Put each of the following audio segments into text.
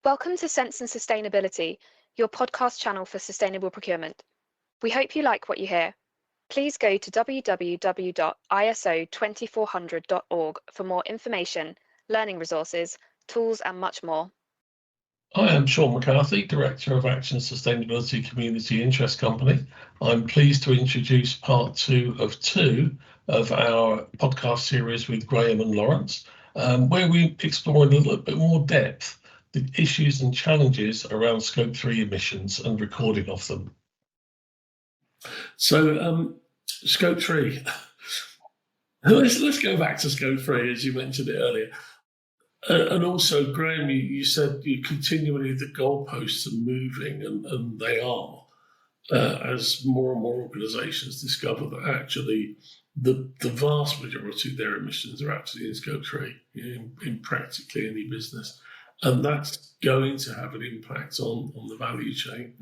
Welcome to Sense and Sustainability, your podcast channel for sustainable procurement. We hope you like what you hear. Please go to www.iso2400.org for more information, learning resources, tools, and much more. I am Shaun McCarthy, Director of Action Sustainability Community Interest Company. I'm pleased to introduce part two of our podcast series with Graeme and Laurence, where we explore in a little bit more depth the issues and challenges around Scope 3 emissions and recording of them. So, Scope 3. Let's go back to Scope 3, as you mentioned it earlier. And also, Graeme, you said continually the goalposts are moving, and they are, as more and more organisations discover that actually the vast majority of their emissions are actually in Scope 3 in practically any business. And that's going to have an impact on the value chain.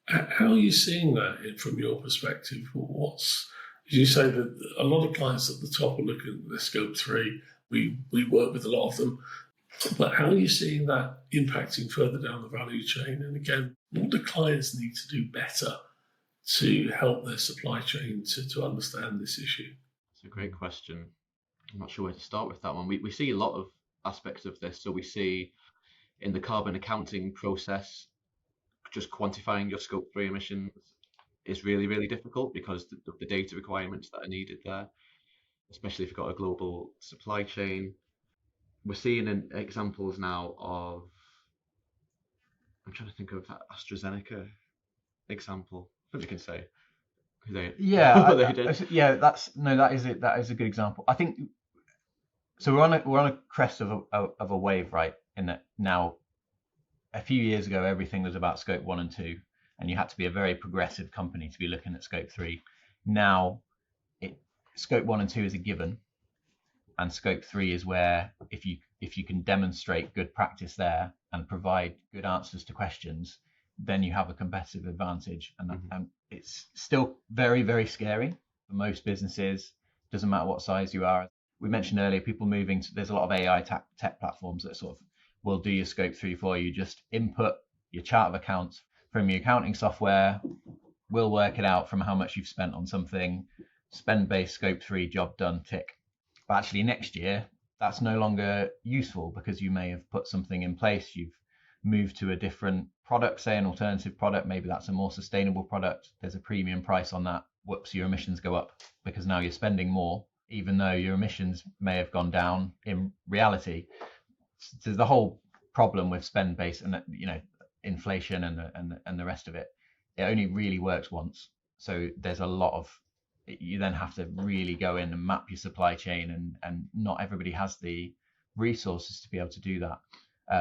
How are you seeing that from your perspective? As you say, that a lot of clients at the top are looking at the Scope 3. We work with a lot of them. But how are you seeing that impacting further down the value chain? And again, what do clients need to do better to help their supply chain to understand this issue? It's a great question. I'm not sure where to start with that one. We see a lot of aspects of this. So we see in the carbon accounting process, just quantifying your Scope 3 emissions is really, really difficult because of the data requirements that are needed there, especially if you've got a global supply chain. We're seeing examples now of, I'm trying to think of that AstraZeneca example. What you can say. Yeah, that is it. That is a good example. I think so. We're on a crest of a wave, right? In that now, a few years ago, everything was about Scope 1 and 2, and you had to be a very progressive company to be looking at Scope 3. Now, Scope 1 and 2 is a given, and Scope 3 is where if you can demonstrate good practice there and provide good answers to questions, then you have a competitive advantage. And it's still very, very scary for most businesses. Doesn't matter what size you are. We mentioned earlier, people moving to, there's a lot of AI tech platforms that sort of will do your Scope 3 for you. Just input your chart of accounts from your accounting software. We'll work it out from how much you've spent on something. Spend-based Scope 3, job done, tick. But actually next year, that's no longer useful because you may have put something in place. You've moved to a different product, say an alternative product. Maybe that's a more sustainable product. There's a premium price on that. Whoops, your emissions go up because now you're spending more, even though your emissions may have gone down in reality. So the whole problem with spend-based and inflation and the rest of it, it only really works once. So there's a lot of, you then have to really go in and map your supply chain, and not everybody has the resources to be able to do that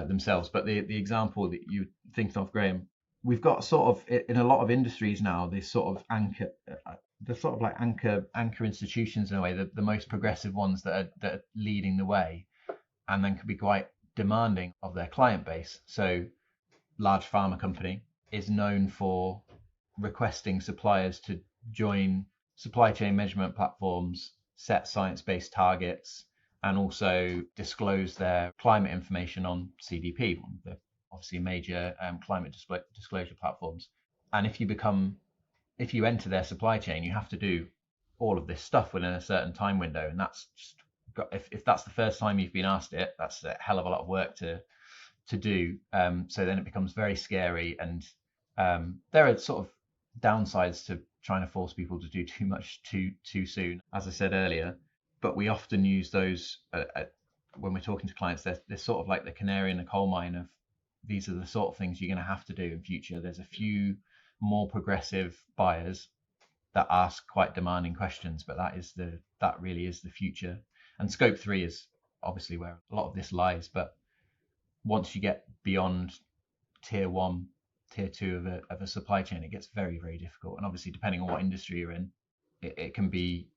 themselves. But the example that you think of, Graeme, we've got sort of in a lot of industries now, this sort of anchor, they're sort of like anchor institutions in a way, the most progressive ones that are leading the way, and then can be quite demanding of their client base. So large pharma company is known for requesting suppliers to join supply chain measurement platforms, set science-based targets, and also disclose their climate information on CDP, one of the obviously major climate disclosure platforms. And if you enter their supply chain, you have to do all of this stuff within a certain time window, and that's just if that's the first time you've been asked it, that's a hell of a lot of work to do. So then it becomes very scary, and there are sort of downsides to trying to force people to do too much too soon, as I said earlier. But we often use those when we're talking to clients. They're sort of like the canary in the coal mine of, these are the sort of things you're going to have to do in future. There's a few more progressive buyers that ask quite demanding questions, but that really is the future. And Scope 3 is obviously where a lot of this lies. But once you get beyond tier 1, tier 2 of a supply chain, it gets very, very difficult. And obviously, depending on what industry you're in, it can be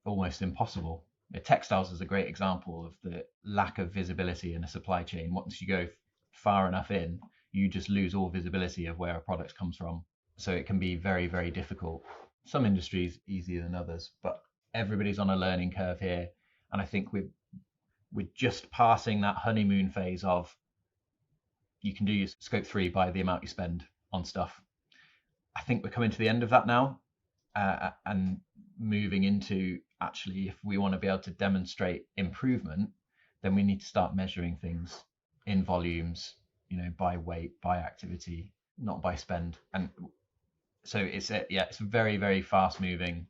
almost impossible. Textiles is a great example of the lack of visibility in a supply chain. Once you go far enough in, you just lose all visibility of where a product comes from. So it can be very, very difficult. Some industries easier than others, but everybody's on a learning curve here. And I think we're just passing that honeymoon phase of, you can do your scope 3 by the amount you spend on stuff. I think we're coming to the end of that now, and moving into, actually, if we want to be able to demonstrate improvement, then we need to start measuring things in volumes, by weight, by activity, not by spend. And so it's a very, very fast moving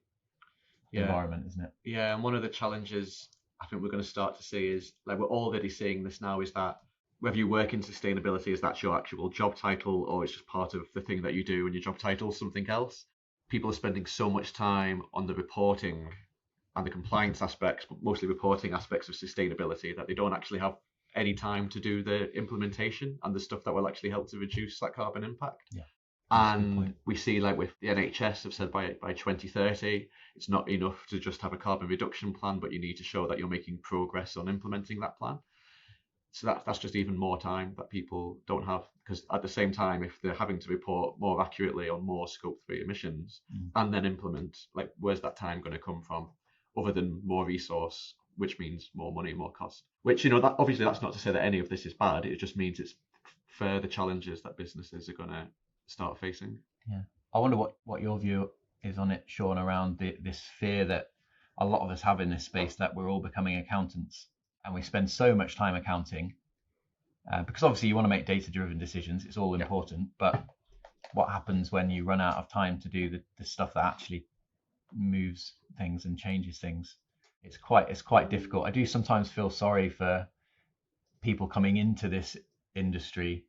environment, isn't it? Yeah, and one of the challenges I think we're going to start to see is, like, we're already seeing this now, is that whether you work in sustainability, is that your actual job title, or it's just part of the thing that you do and your job title is something else. People are spending so much time on the reporting and the compliance aspects, but mostly reporting aspects of sustainability, that they don't actually have any time to do the implementation and the stuff that will actually help to reduce that carbon impact. Yeah. And we see, like, with the NHS have said by 2030, it's not enough to just have a carbon reduction plan, but you need to show that you're making progress on implementing that plan. So that's just even more time that people don't have, because at the same time, if they're having to report more accurately on more scope 3 emissions and then implement, like, where's that time going to come from, other than more resource, which means more money, more cost? Which, that obviously, that's not to say that any of this is bad. It just means it's further challenges that businesses are going to start facing. Yeah, I wonder what your view is on it, Shaun, around this fear that a lot of us have in this space, that we're all becoming accountants, and we spend so much time accounting, because obviously you want to make data-driven decisions. It's all important, but what happens when you run out of time to do the stuff that actually moves things and changes things? It's quite difficult. I do sometimes feel sorry for people coming into this industry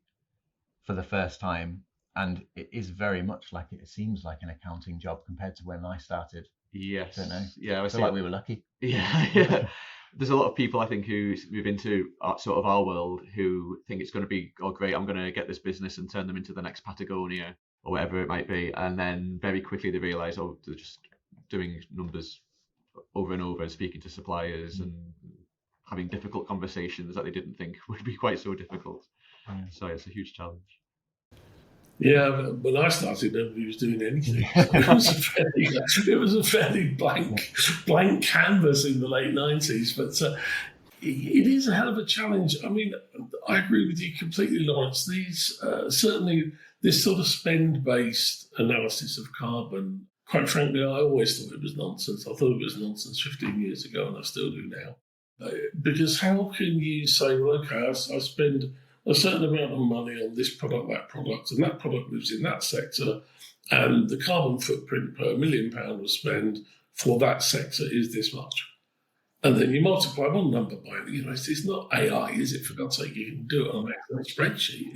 for the first time, and it is very much like, it seems like an accounting job compared to when I started. Yes. I don't know. Yeah, I feel like we were lucky. Yeah. There's a lot of people, I think, who move into sort of our world who think it's going to be, oh great, I'm going to get this business and turn them into the next Patagonia or whatever it might be, and then very quickly they realise, oh, they're just doing numbers over and over and speaking to suppliers and having difficult conversations that they didn't think would be quite so difficult. So it's a huge challenge. Yeah, when I started, nobody was doing anything. So it was a fairly blank canvas in the late 90s. But it is a hell of a challenge. I mean, I agree with you completely, Laurence. These certainly this sort of spend-based analysis of carbon, quite frankly, I always thought it was nonsense. I thought it was nonsense 15 years ago, and I still do now. Because how can you say, well, okay, I spend a certain amount of money on this product, and that product lives in that sector, and the carbon footprint per £1 million of spend for that sector is this much. And then you multiply one number by it. It's not AI, is it? For God's sake, you can do it on an Excel spreadsheet.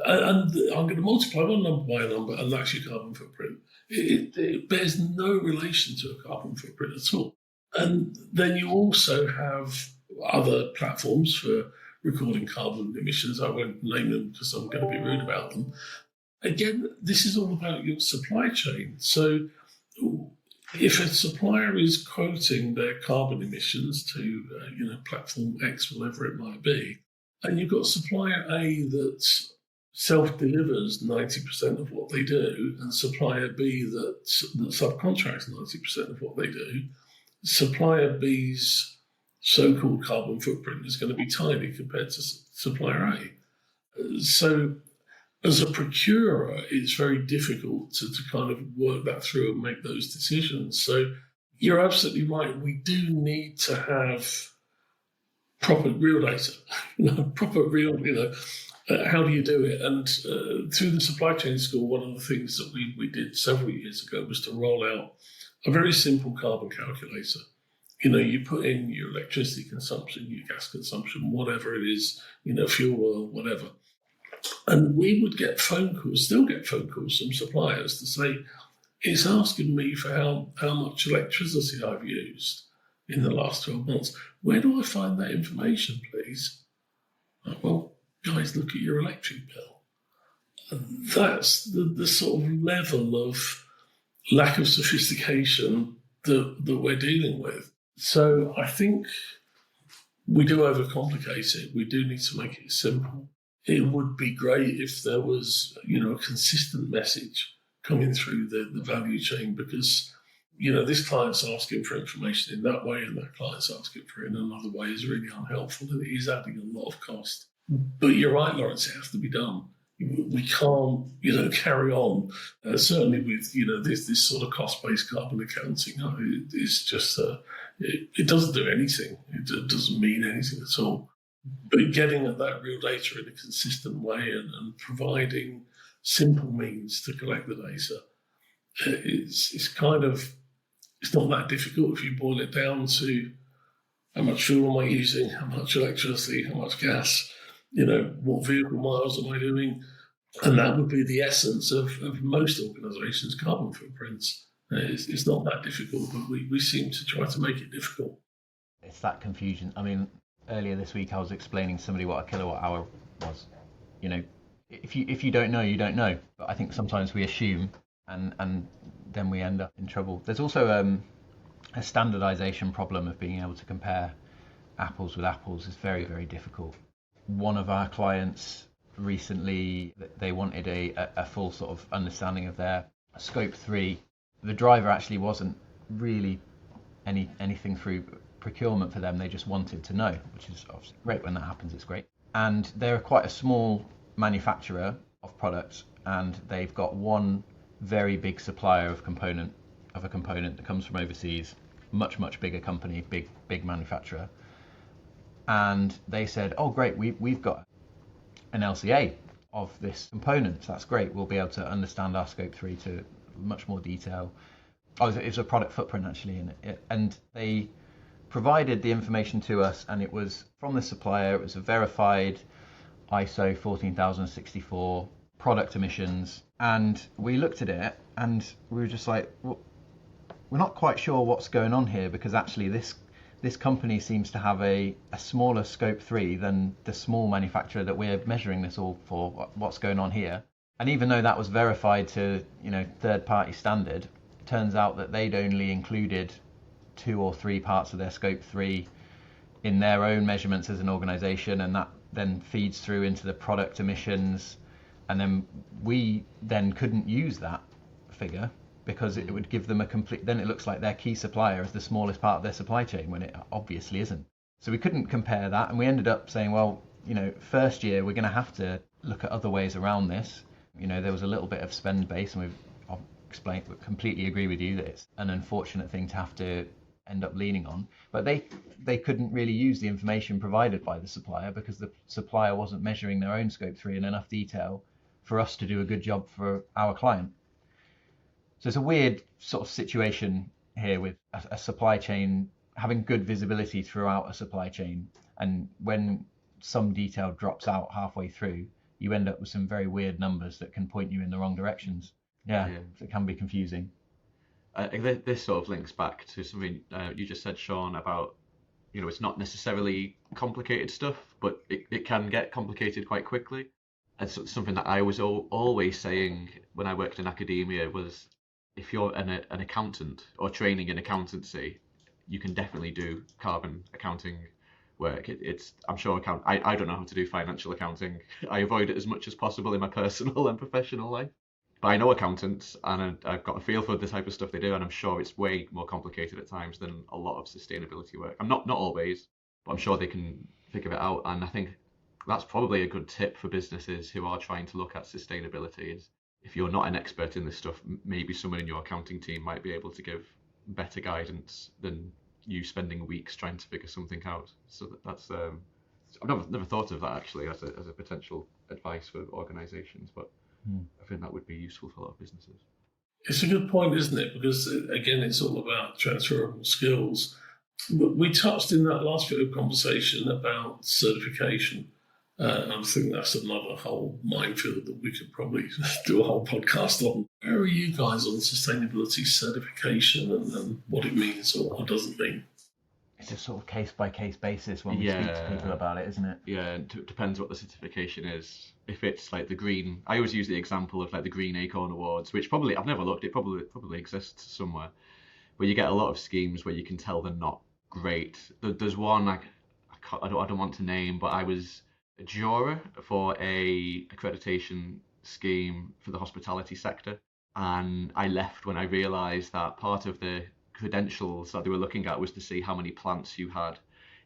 And I'm going to multiply one number by a number, and that's your carbon footprint. It bears no relation to a carbon footprint at all. And then you also have other platforms for recording carbon emissions. I won't name them because I'm going to be rude about them. Again, this is all about your supply chain. So if a supplier is quoting their carbon emissions to platform X, whatever it might be, and you've got supplier A that self-delivers 90% of what they do, and supplier B that subcontracts 90% of what they do, supplier B's so-called carbon footprint is going to be tiny compared to supplier A. So as a procurer, it's very difficult to kind of work that through and make those decisions. So you're absolutely right. We do need to have proper real data, how do you do it? And through the supply chain school, one of the things that we did several years ago was to roll out a very simple carbon calculator. You put in your electricity consumption, your gas consumption, whatever it is, fuel oil, whatever. And we would still get phone calls from suppliers to say, it's asking me for how much electricity I've used in the last 12 months. Where do I find that information, please? Well, guys, look at your electric bill. And that's the sort of level of lack of sophistication that we're dealing with. So I think we do overcomplicate it. We do need to make it simple. It would be great if there was, a consistent message coming through the value chain, because, this client's asking for information in that way and that client's asking for it in another way is really unhelpful, and it is adding a lot of cost. But you're right, Laurence, it has to be done. We can't, carry on. Certainly with, this sort of cost-based carbon accounting, it's just, it doesn't do anything. It doesn't mean anything at all. But getting at that real data in a consistent way and providing simple means to collect the data, it's not that difficult if you boil it down to how much fuel am I using, how much electricity, how much gas, what vehicle miles am I doing? And that would be the essence of most organisations' carbon footprints. It's not that difficult, but we seem to try to make it difficult. It's that confusion. I mean, earlier this week I was explaining to somebody what a kilowatt hour was. If you don't know, you don't know. But I think sometimes we assume, and then we end up in trouble. There's also a standardization problem of being able to compare apples with apples is very, very difficult. One of our clients recently, they wanted a full sort of understanding of their scope 3. The driver actually wasn't really anything through procurement for them. They just wanted to know, which is obviously great. When that happens, it's great. And they're quite a small manufacturer of products, and they've got one very big supplier of a component that comes from overseas, much bigger company, big manufacturer. And they said, oh great, we've got an LCA of this component, so that's great, we'll be able to understand our scope 3 to much more detail. It was a product footprint actually, and they provided the information to us, and it was from the supplier. It was a verified ISO 14064 product emissions, and we looked at it and we were just like, well, we're not quite sure what's going on here, because actually this company seems to have a smaller scope 3 than the small manufacturer that we're measuring this all for. What's going on here? And even though that was verified to third party standard, it turns out that they'd only included 2 or 3 parts of their scope 3 in their own measurements as an organization, and that then feeds through into the product emissions, and then we then couldn't use that figure because it would give them then it looks like their key supplier is the smallest part of their supply chain when it obviously isn't. So we couldn't compare that, and we ended up saying, well, first year we're going to have to look at other ways around this. There was a little bit of spend base, and I've explained, completely agree with you that it's an unfortunate thing to have to end up leaning on, but they couldn't really use the information provided by the supplier because the supplier wasn't measuring their own scope 3 in enough detail for us to do a good job for our client. So it's a weird sort of situation here with a supply chain having good visibility throughout a supply chain, and when some detail drops out halfway through, you end up with some very weird numbers that can point you in the wrong directions. Yeah. So it can be confusing. This sort of links back to something you just said, Shaun, about it's not necessarily complicated stuff, but it can get complicated quite quickly. And so something that I was always saying when I worked in academia was, if you're an accountant or training in accountancy, you can definitely do carbon accounting work. I'm sure I don't know how to do financial accounting. I avoid it as much as possible in my personal and professional life. But I know accountants, and I've got a feel for the type of stuff they do, and I'm sure it's way more complicated at times than a lot of sustainability work. I'm not always, but I'm sure they can figure it out. And I think that's probably a good tip for businesses who are trying to look at sustainability, is if you're not an expert in this stuff, maybe someone in your accounting team might be able to give better guidance than you spending weeks trying to figure something out. So that's I've never thought of that actually as a potential advice for organisations, but I think that would be useful for a lot of businesses. It's a good point, isn't it? Because again, it's all about transferable skills. But we touched in that last bit of conversation about certification. I think that's another whole minefield that we could probably do a whole podcast on. Where are you guys on sustainability certification and what it means or doesn't mean? It's a sort of case-by-case basis when we speak to people about it, isn't it? Yeah, it depends what the certification is. If it's like the green, I always use the example of like the Green Acorn Awards, which probably, I've never looked, it probably exists somewhere, where you get a lot of schemes where you can tell they're not great. There's one I don't want to name, but I was a juror for a accreditation scheme for the hospitality sector, and I left when I realised that part of the credentials that they were looking at was to see how many plants you had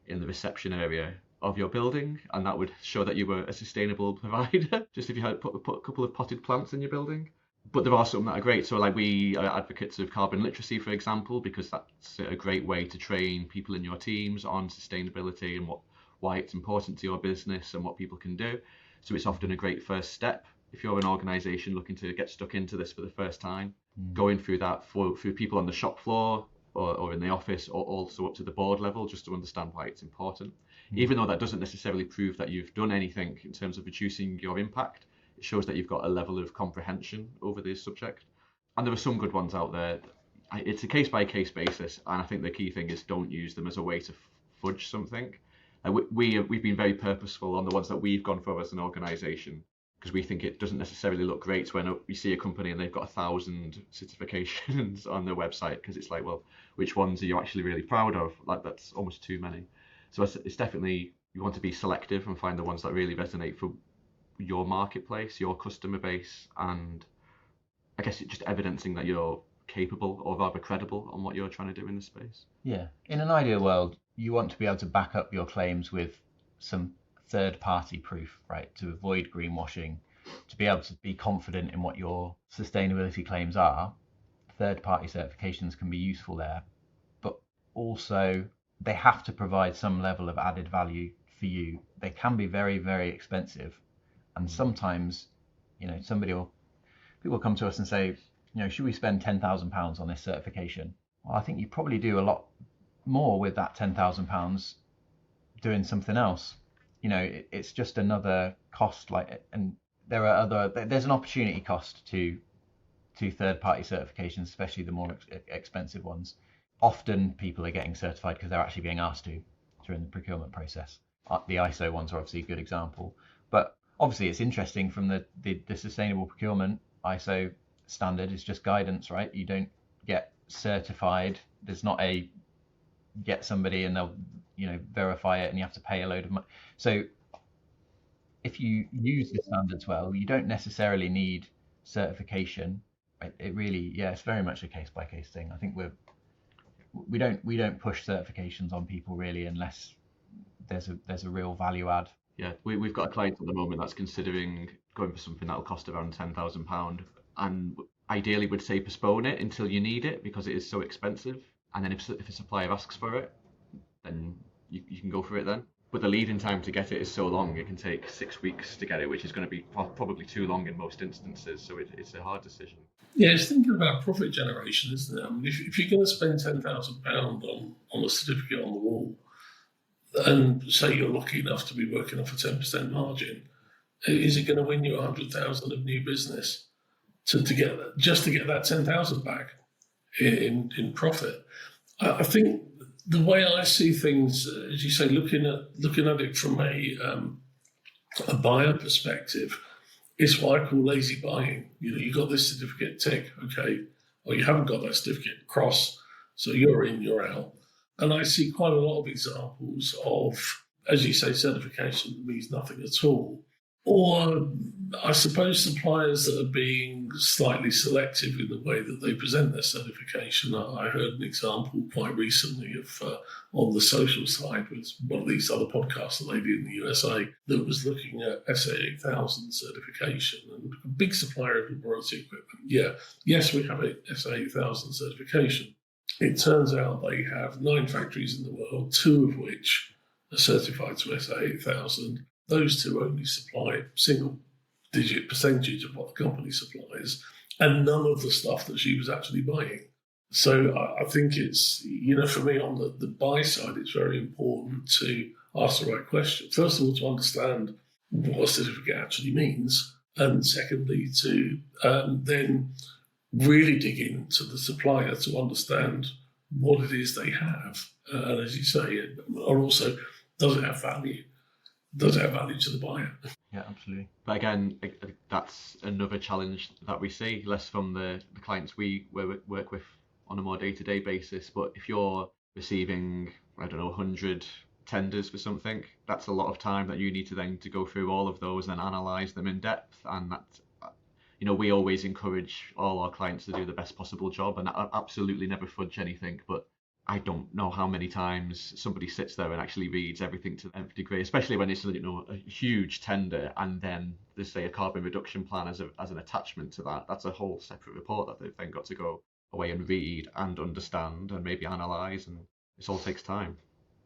in the reception area of your building, and that would show that you were a sustainable provider, just if you had put a couple of potted plants in your building. But there are some that are great. So like we are advocates of carbon literacy, for example, because that's a great way to train people in your teams on sustainability and why it's important to your business and what people can do. So it's often a great first step if you're an organisation looking to get stuck into this for the first time. Going through that through people on the shop floor or in the office, or also up to the board level, just to understand why it's important. Even though that doesn't necessarily prove that you've done anything in terms of reducing your impact, it shows that you've got a level of comprehension over this subject. And there are some good ones out there. It's a case-by-case basis, and I think the key thing is don't use them as a way to fudge something. We've been very purposeful on the ones that we've gone for as an organisation, because we think it doesn't necessarily look great when we see a company and they've got 1,000 certifications on their website, because it's like, well, which ones are you actually really proud of? Like, that's almost too many. So it's definitely, you want to be selective and find the ones that really resonate for your marketplace, your customer base, and I guess it's just evidencing that you're capable, or rather credible, on what you're trying to do in the space. Yeah. In an ideal world, you want to be able to back up your claims with some third-party proof, right? To avoid greenwashing, to be able to be confident in what your sustainability claims are. Third-party certifications can be useful there, but also they have to provide some level of added value for you. They can be very, very expensive, and sometimes, people come to us and say, should we spend £10,000 on this certification? Well, I think you probably do a lot more with that £10,000 doing something else. It's just another cost, and there's an opportunity cost to third-party certifications, especially the more expensive ones. Often people are getting certified because they're actually being asked to during the procurement process. The ISO ones are obviously a good example, but obviously it's interesting from the sustainable procurement ISO standard is just guidance, right? You don't get certified. There's not a get somebody and they'll verify it and you have to pay a load of money. So if you use the standards well, you don't necessarily need certification. Right? It really, it's very much a case by case thing. I think we don't push certifications on people really unless there's a real value add. Yeah, we've got a client at the moment that's considering going for something that'll cost around £10,000, and ideally would say postpone it until you need it because it is so expensive. And then if a supplier asks for it, then you can go for it then. But the lead-in time to get it is so long, it can take 6 weeks to get it, which is going to be probably too long in most instances. So it's a hard decision. Yeah, it's thinking about profit generation, isn't it? I mean, if you're going to spend £10,000 on a certificate on the wall, and say you're lucky enough to be working off a 10% margin, is it going to win you 100,000 of new business to get that 10,000 back in profit? I think the way I see things, as you say, looking at it from a buyer perspective, is what I call lazy buying. You got this certificate, tick, okay, or you haven't got that certificate, cross, so you're in, you're out. And I see quite a lot of examples of, as you say, certification that means nothing at all. Or I suppose suppliers that are being slightly selective in the way that they present their certification. I heard an example quite recently of on the social side with one of these other podcasts, a lady in the USA that was looking at SA8000 certification, and a big supplier of laboratory equipment. Yes, we have a SA8000 certification. It turns out they have 9 factories in the world, 2 of which are certified to SA8000. Those 2 only supply a single-digit percentage of what the company supplies, and none of the stuff that she was actually buying. So I think it's, for me on the buy side, it's very important to ask the right question. First of all, to understand what a certificate actually means, and secondly, to then really dig into the supplier to understand what it is they have. And as you say, or also, does it have value? Does it have value to the buyer? Yeah, absolutely. But again, that's another challenge that we see, less from the clients we work with on a more day-to-day basis. But if you're receiving, 100 tenders for something, that's a lot of time that you need to then to go through all of those and analyse them in depth. And that's, we always encourage all our clients to do the best possible job, and absolutely never fudge anything. But I don't know how many times somebody sits there and actually reads everything to the nth degree, especially when it's, you know, a huge tender and then there's, say, a carbon reduction plan as an attachment to that. That's a whole separate report that they've then got to go away and read and understand and maybe analyse, and this all takes time,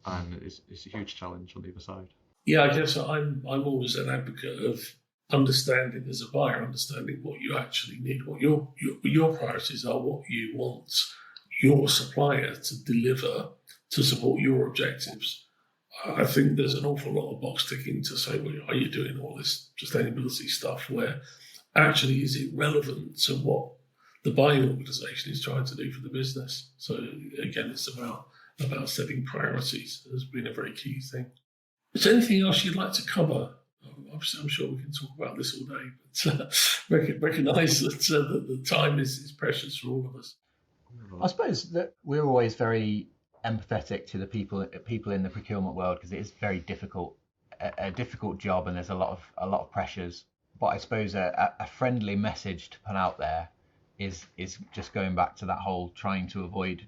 and it's a huge challenge on the other side. Yeah, I guess I'm always an advocate of understanding as a buyer, understanding what you actually need, what your priorities are, what you want your supplier to deliver to support your objectives. I think there's an awful lot of box ticking to say, well, are you doing all this sustainability stuff where actually is it relevant to what the buying organisation is trying to do for the business? So again, it's about setting priorities has been a very key thing. Is there anything else you'd like to cover? Obviously, I'm sure we can talk about this all day, but recognise that the time is precious for all of us. I suppose that we're always very empathetic to the people in the procurement world, because it is very difficult, a difficult job, and there's a lot of pressures. But I suppose a friendly message to put out there is just going back to that whole trying to avoid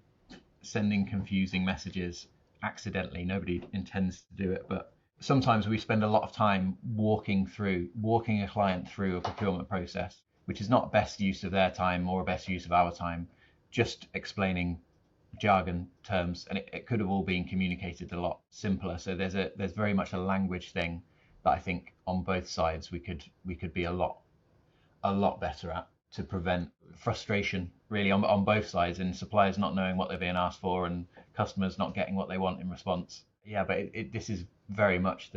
sending confusing messages accidentally. Nobody intends to do it, but sometimes we spend a lot of time walking a client through a procurement process, which is not best use of their time or best use of our time, just explaining jargon terms, and it could have all been communicated a lot simpler. So there's very much a language thing that I think on both sides we could be a lot better at, to prevent frustration really on both sides, and suppliers not knowing what they're being asked for and customers not getting what they want in response. Yeah, but this is very much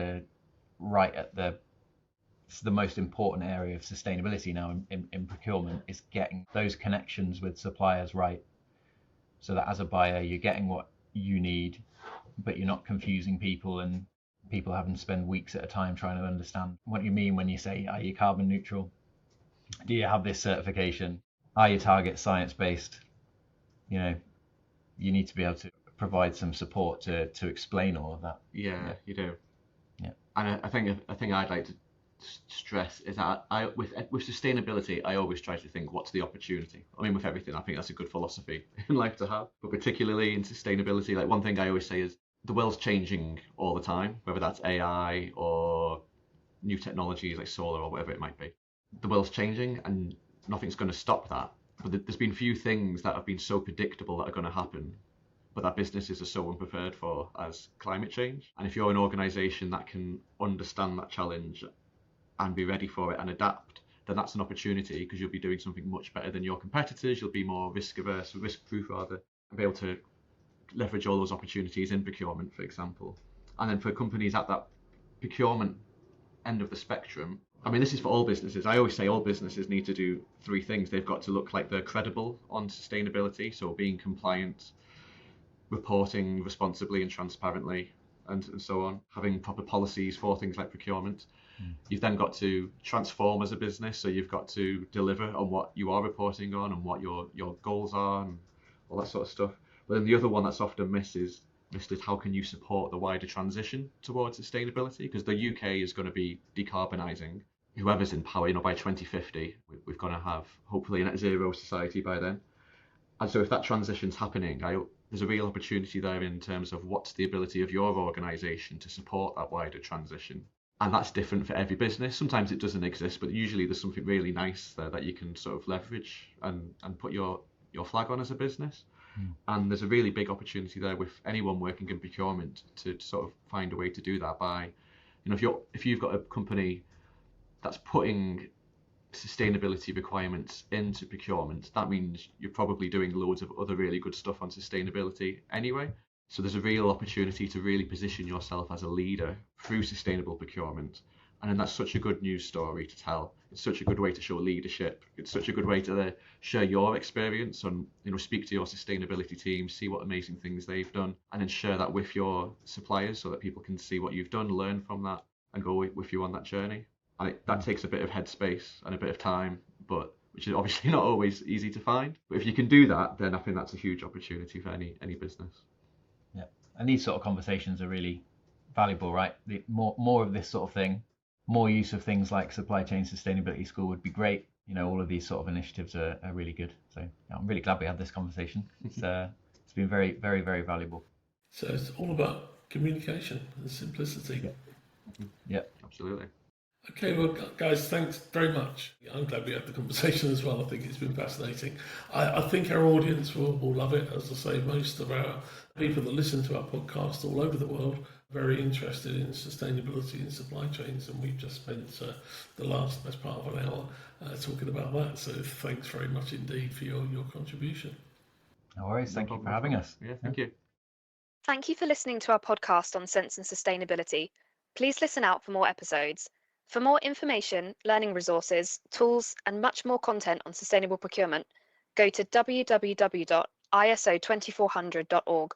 it's the most important area of sustainability now in procurement, is getting those connections with suppliers right, so that as a buyer you're getting what you need, but you're not confusing people and people having to spend weeks at a time trying to understand what you mean when you say, are you carbon neutral? Do you have this certification? Are your targets science-based? You know, you need to be able to provide some support to explain all of that. Yeah, you do. Yeah. And I think I'd like to stress is that with sustainability, I always try to think, what's the opportunity? I mean, with everything, I think that's a good philosophy in life to have, but particularly in sustainability, like one thing I always say is the world's changing all the time, whether that's AI or new technologies like solar or whatever it might be. The world's changing and nothing's going to stop that. But there's been few things that have been so predictable that are going to happen, but that businesses are so unprepared for, as climate change. And if you're an organisation that can understand that challenge and be ready for it and adapt, then that's an opportunity, because you'll be doing something much better than your competitors. You'll be more risk-proof rather, and be able to leverage all those opportunities in procurement, for example. And then for companies at that procurement end of the spectrum, I mean, this is for all businesses. I always say all businesses need to do three things. They've got to look like they're credible on sustainability, so being compliant, reporting responsibly and transparently, and so on, having proper policies for things like procurement. You've then got to transform as a business, so you've got to deliver on what you are reporting on and what your goals are and all that sort of stuff. But then the other one that's often missed is how can you support the wider transition towards sustainability? Because the UK is going to be decarbonising. Whoever's in power, by 2050, we're going to have hopefully a net zero society by then. And so if that transition's happening, there's a real opportunity there in terms of what's the ability of your organisation to support that wider transition. And that's different for every business. Sometimes it doesn't exist, but usually there's something really nice there that you can sort of leverage and put your flag on as a business. And there's a really big opportunity there with anyone working in procurement to sort of find a way to do that by, if you've got a company that's putting sustainability requirements into procurement, that means you're probably doing loads of other really good stuff on sustainability anyway. So there's a real opportunity to really position yourself as a leader through sustainable procurement. And then that's such a good news story to tell. It's such a good way to show leadership. It's such a good way to share your experience and speak to your sustainability team, see what amazing things they've done, and then share that with your suppliers so that people can see what you've done, learn from that, and go with you on that journey. And that takes a bit of headspace and a bit of time, but which is obviously not always easy to find. But if you can do that, then I think that's a huge opportunity for any business. Yeah, and these sort of conversations are really valuable, right? More of this sort of thing, more use of things like supply chain sustainability school would be great. All of these sort of initiatives are really good. So yeah, I'm really glad we had this conversation. It's It's been very, very, very valuable. So it's all about communication and simplicity. Yeah, absolutely. Okay, well, guys, thanks very much. I'm glad we had the conversation as well. I think it's been fascinating. I think our audience will love it. As I say, most of our people that listen to our podcast all over the world are very interested in sustainability in supply chains, and we've just spent the best part of an hour talking about that. So thanks very much indeed for your contribution. No worries. Thank you for having us. Yeah, thank you. Thank you for listening to our podcast on Sense and Sustainability. Please listen out for more episodes. For more information, learning resources, tools, and much more content on sustainable procurement, go to www.iso2400.org.